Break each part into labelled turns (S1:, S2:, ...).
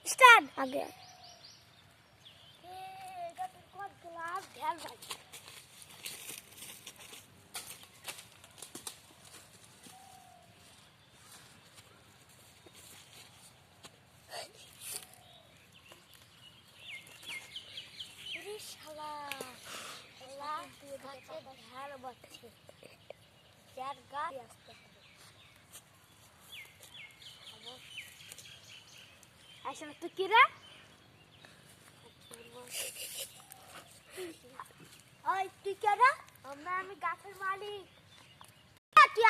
S1: start আগে আসলে তুই কি রে ওই তুই কে রে আমি গাছের মালিক তুই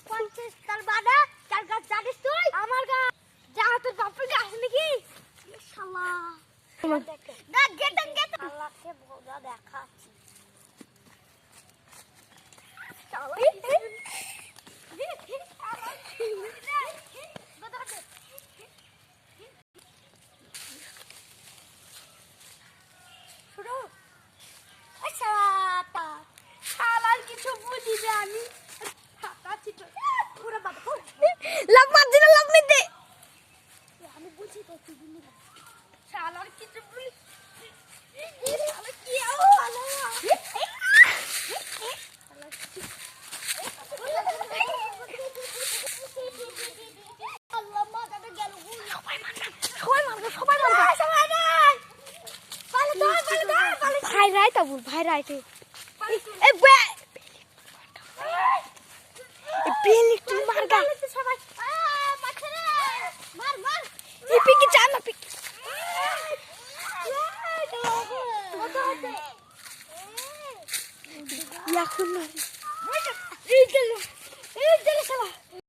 S1: পঞ্চাশ তার বাদে চার গাছ জানিস তুই আমার গাছ যা তোর বাপের গাছ নাকি শালা না গেটে আল্লাহকে বোঝা দেখাচ্ছি কিছু বুঝি না আমি আমি বুঝি তো শালার কিছু বুঝি ভাই রাইতা বল ভাই রাইতে